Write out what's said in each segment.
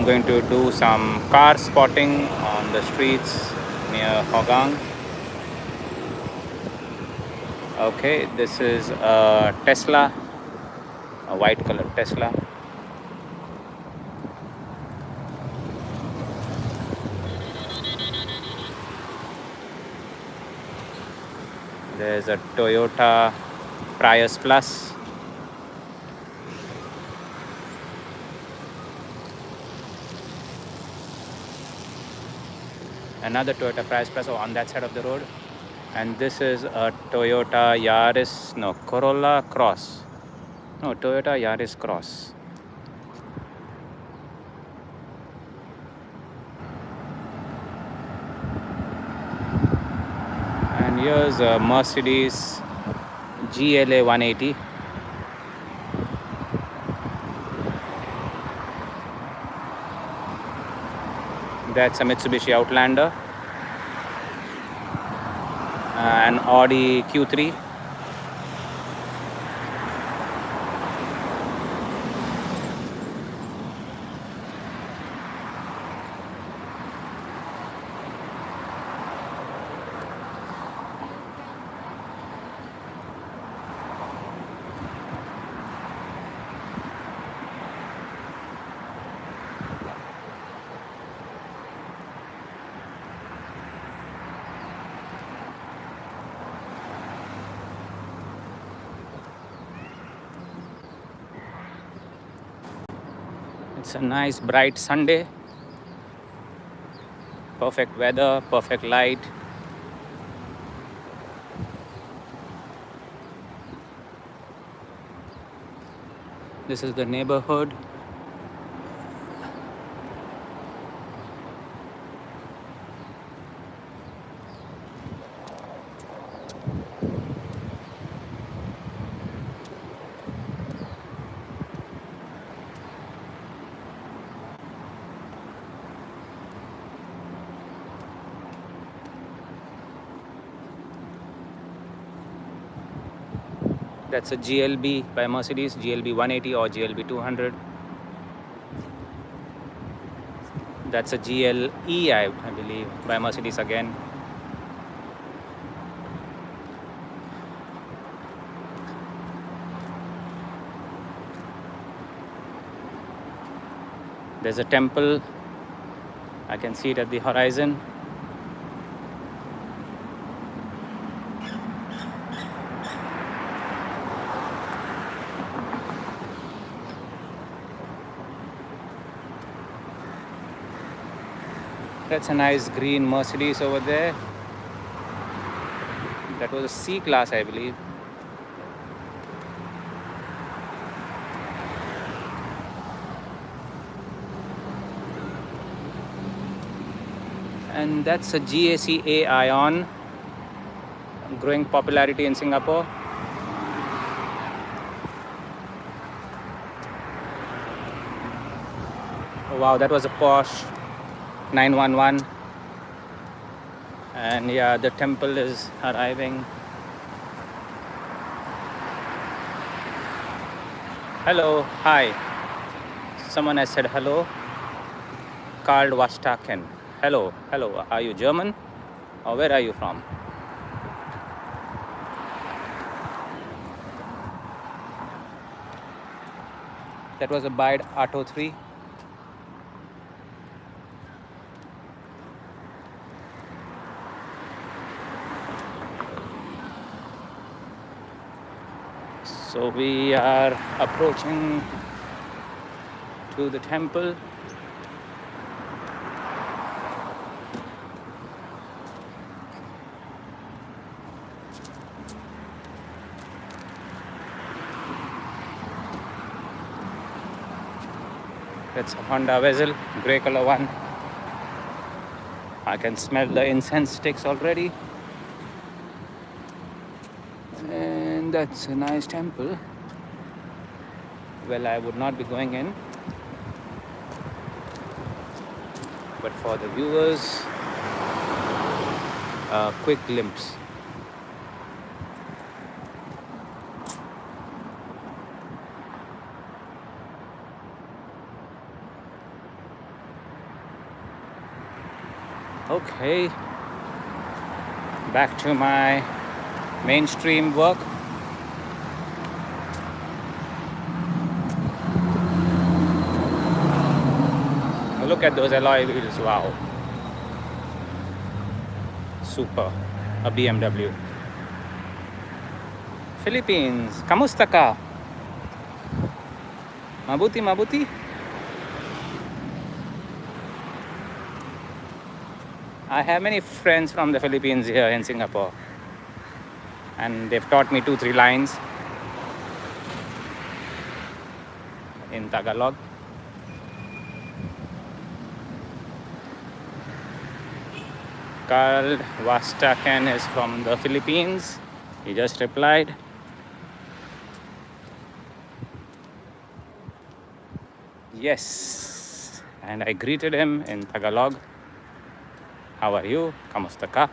I'm going to do some car spotting on the streets near Hougang. Okay, this is a Tesla, a white color Tesla. There's a Toyota Prius Plus. Another Toyota Prius Plus on that side of the road. And this is a Toyota Yaris, no, Corolla Cross. No, Toyota Yaris Cross. And here's a Mercedes GLA 180. That's a Mitsubishi Outlander. An Audi Q3. It's a nice bright Sunday. Perfect weather, perfect light. This is the neighborhood. That's a GLB by Mercedes, GLB 180 or GLB 200. That's a GLE, I believe, by Mercedes again. There's a temple. I can see it at the horizon. That's a nice green Mercedes over there. That was a C class, I believe. And that's a GACA Ion, growing popularity in Singapore. Oh, wow, that was a Porsche 911. And yeah, the temple is arriving. Hello, hi. Someone has said hello. Karl Wastaken. Hello, hello. Are you German? Or where are you from? That was a Bide Auto 3. So we are approaching to the temple. That's a Honda Vezel, grey color one. I can smell the incense sticks already. And that's a nice temple. Well, I would not be going in, but for the viewers, a quick glimpse. Okay, back to my mainstream work. Look at those alloy wheels, wow. Super, a BMW. Philippines, kamusta ka? Mabuti, mabuti? I have many friends from the Philippines here in Singapore, and they've taught me 2-3 lines in Tagalog. Carl Wastaken is from the Philippines. He just replied. Yes. And I greeted him in Tagalog. How are you? Kamusta ka?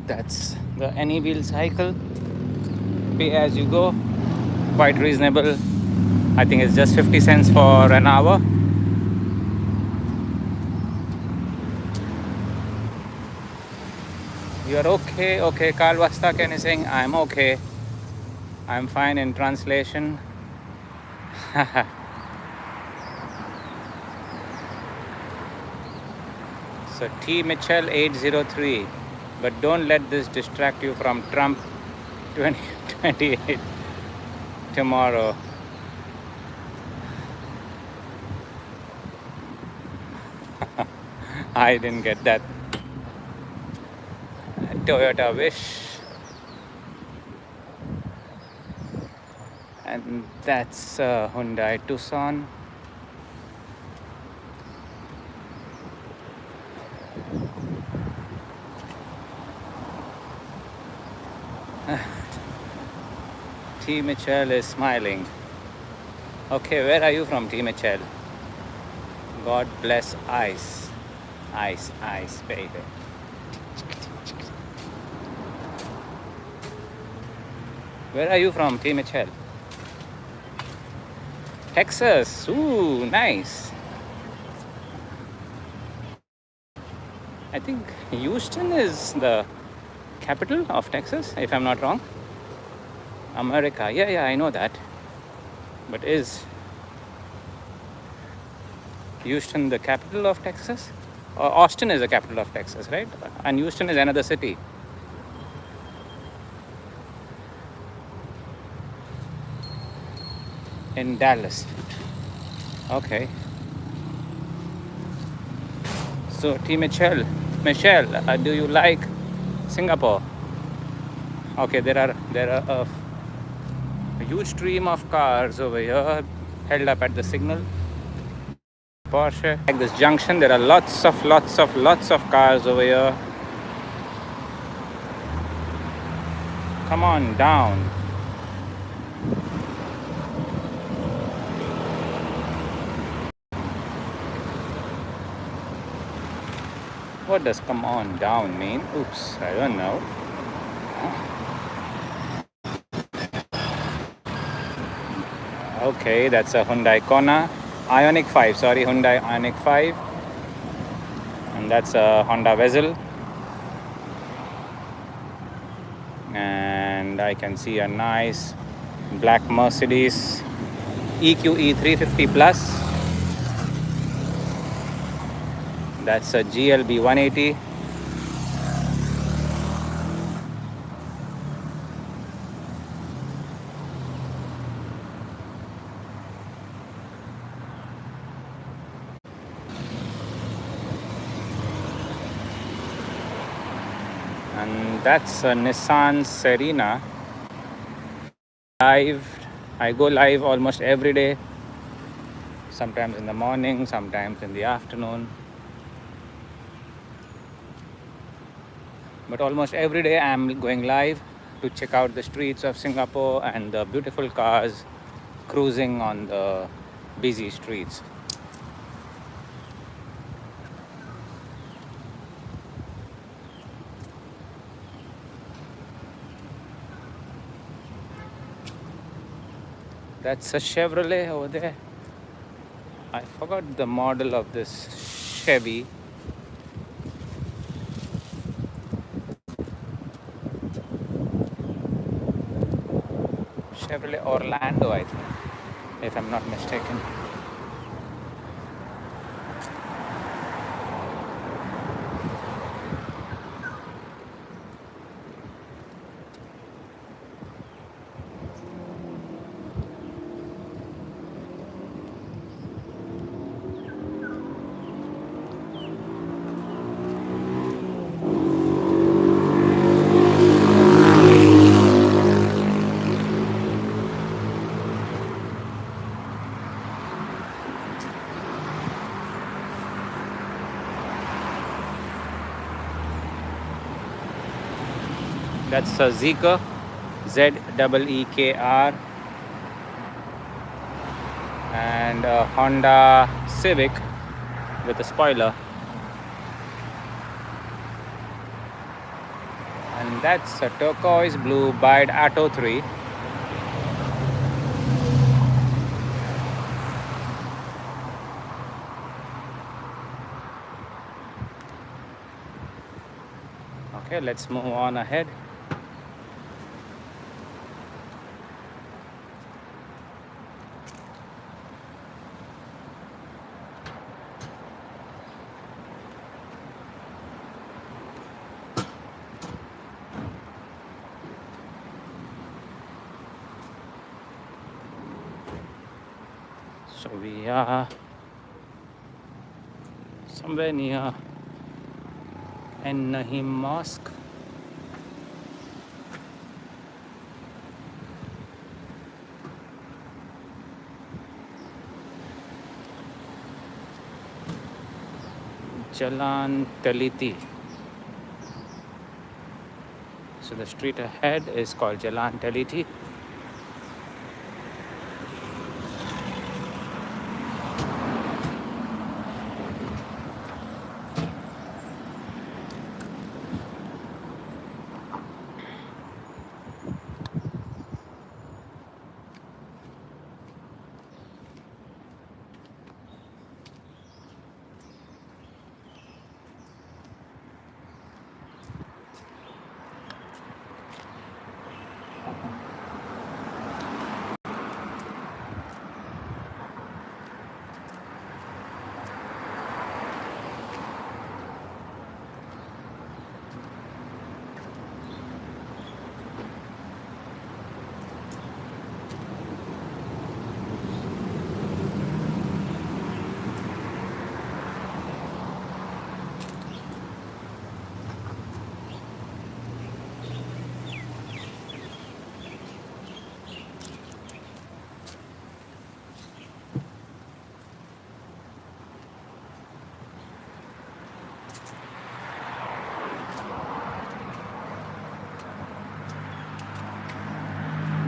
That's the any wheel cycle. Pay as you go. Quite reasonable. I think it's just 50 cents for an hour. You're okay. Okay. Carl Wastaken is saying, I'm okay. I'm fine in translation. So T Mitchell 803. But don't let this distract you from Trump 2028 tomorrow. I didn't get that. Toyota Wish. And that's Hyundai Tucson. T. Mitchell is smiling. Okay, where are you from, T. Mitchell? God bless ice. Ice, ice, baby. Where are you from, T. Mitchell? Texas. Ooh, nice. I think Houston is the capital of Texas, if I'm not wrong. America. Yeah, I know that. But is Houston the capital of Texas? Or Austin is the capital of Texas, right? And Houston is another city. In Dallas. Okay. So, T. Michelle, do you like Singapore? Okay, there are a huge stream of cars over here held up at the signal. Porsche. Like this junction, there are lots of cars over here. Come on down. What does come on down mean? Oops, I don't know. Okay, that's a Hyundai Kona. Hyundai Ioniq 5. And that's a Honda Vezel. And I can see a nice black Mercedes EQE 350 Plus. That's a GLB 180. And that's a Nissan Serena. I go live almost every day, sometimes in the morning, sometimes in the afternoon. But almost every day I'm going live to check out the streets of Singapore and the beautiful cars cruising on the busy streets. That's a Chevrolet over there. I forgot the model of this Chevy. Chevrolet Orlando, I think, if I'm not mistaken. That's a Zeekr, Zeekr, and a Honda Civic with a spoiler. And that's a turquoise blue Bide Atto 3. Okay, let's move on ahead. So we are somewhere near En Nahim Mosque. Jalan Teliti. So the street ahead is called Jalan Teliti.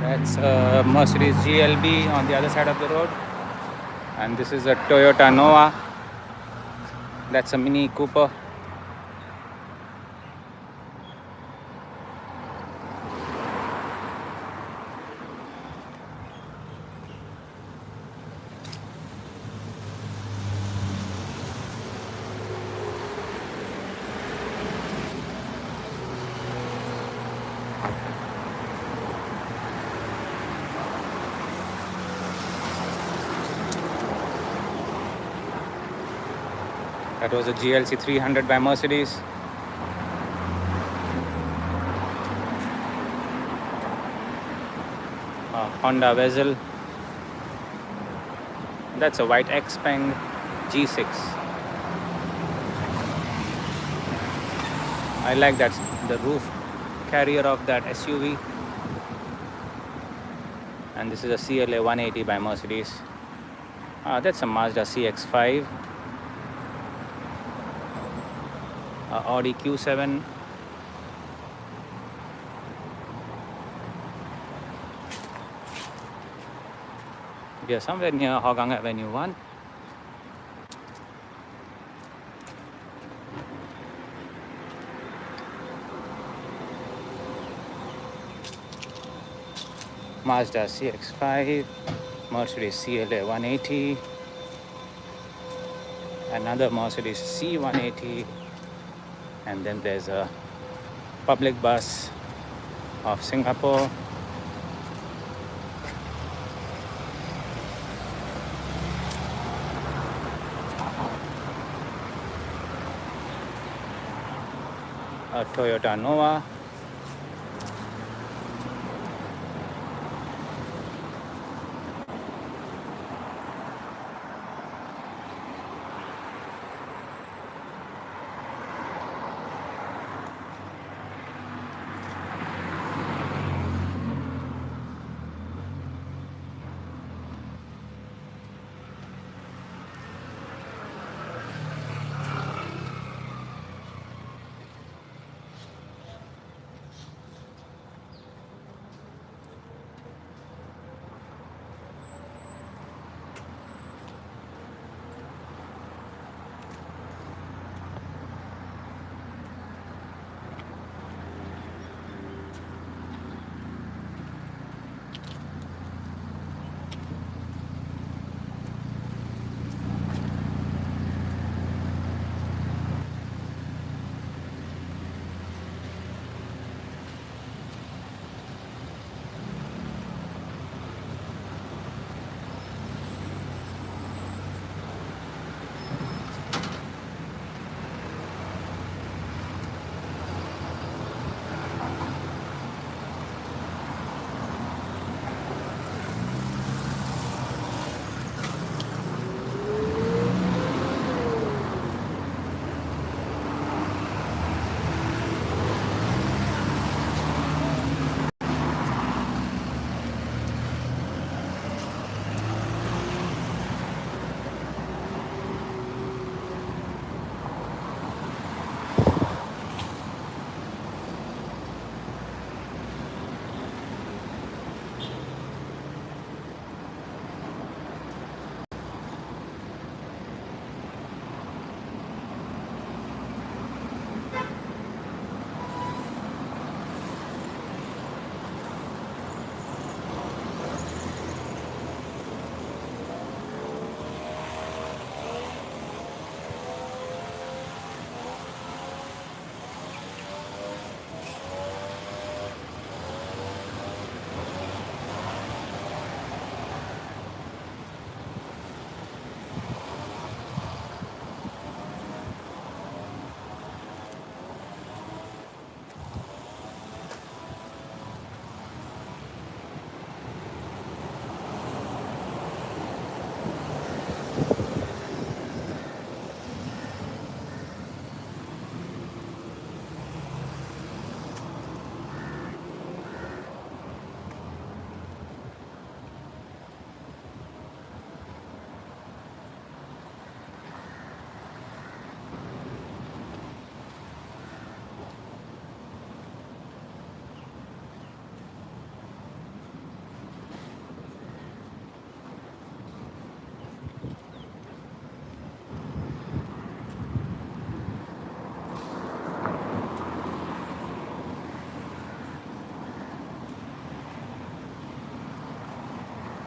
That's a Mercedes GLB on the other side of the road. And this is a Toyota Noah. That's a Mini Cooper. That was a GLC 300 by Mercedes. A Honda Vezel. That's a white Xpeng G6. I like that, the roof carrier of that SUV. And this is a CLA 180 by Mercedes. That's a Mazda CX-5, Audi Q7. We are somewhere near Hougang Avenue 1. Mazda CX-5, Mercedes CLA 180, another Mercedes C180, and then there's a public bus of Singapore. A Toyota Nova.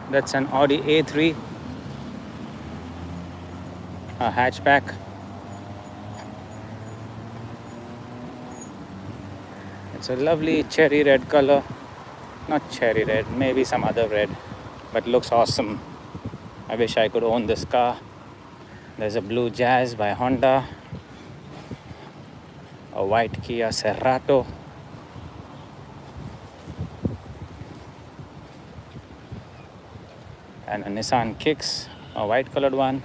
That's an Audi A3, a hatchback. It's a lovely cherry red color. Not cherry red, maybe some other red, but looks awesome. I wish I could own this car. There's a blue Jazz by Honda, a white Kia Cerato, and a Nissan Kicks, a white colored one.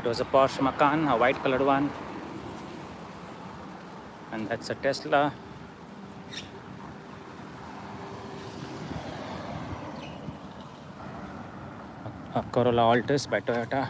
That was a Porsche Macan, a white colored one. And that's a Tesla. A Corolla Altis by Toyota.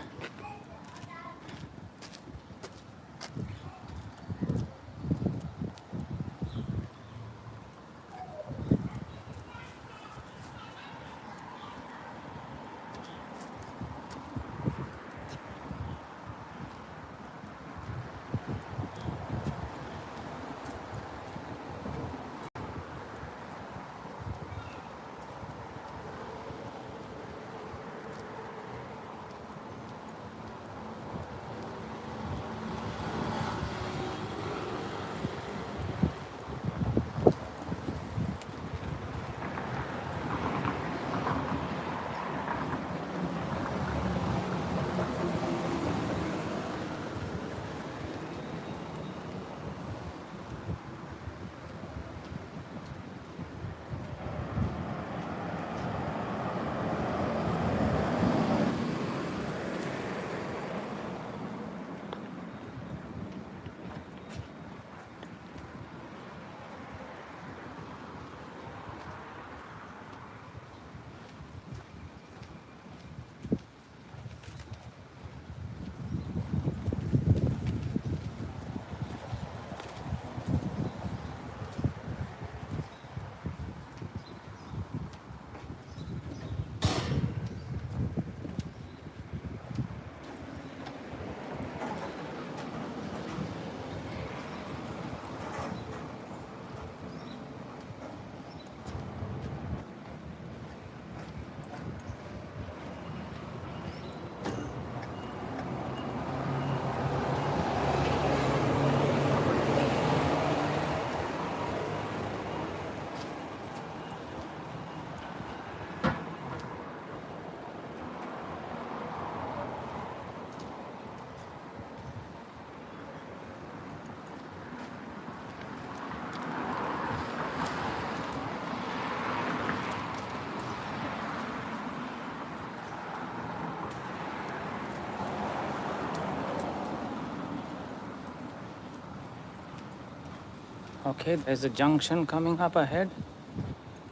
Okay, there's a junction coming up ahead.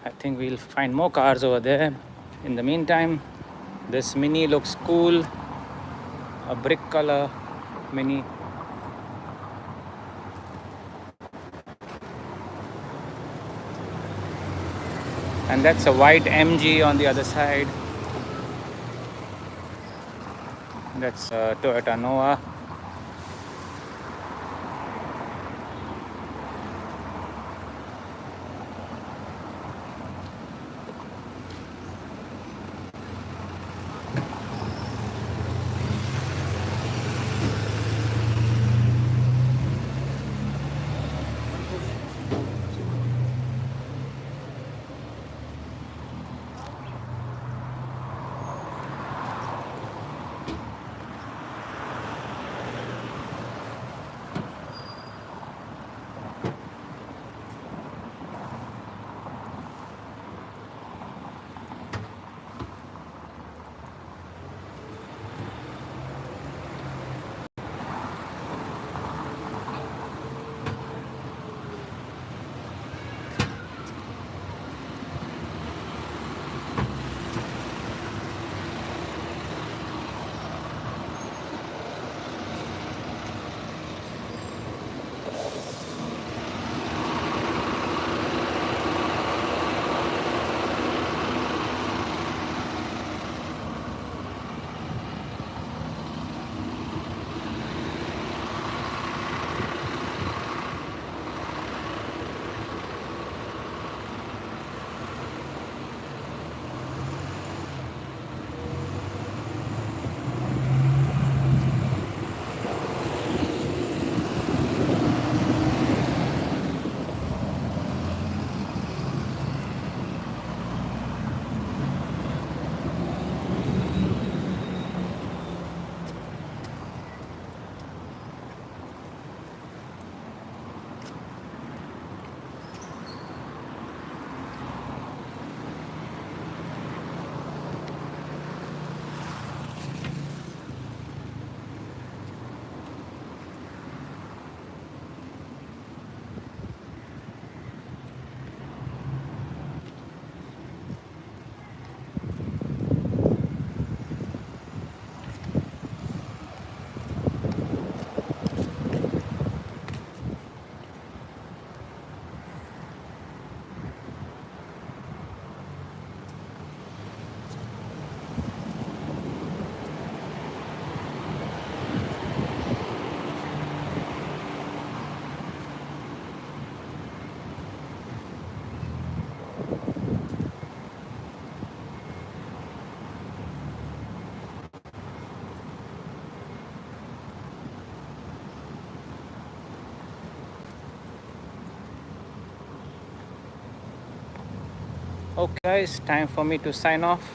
I think we'll find more cars over there. In the meantime, this Mini looks cool. A brick color Mini. And that's a white MG on the other side. That's a Toyota Noah. Okay, it's time for me to sign off.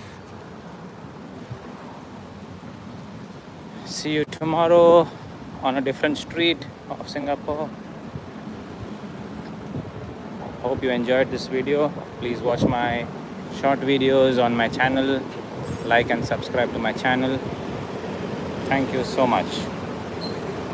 See you tomorrow on a different street of Singapore. Hope you enjoyed this video. Please watch my short videos on my channel. Like and subscribe to my channel. Thank you so much.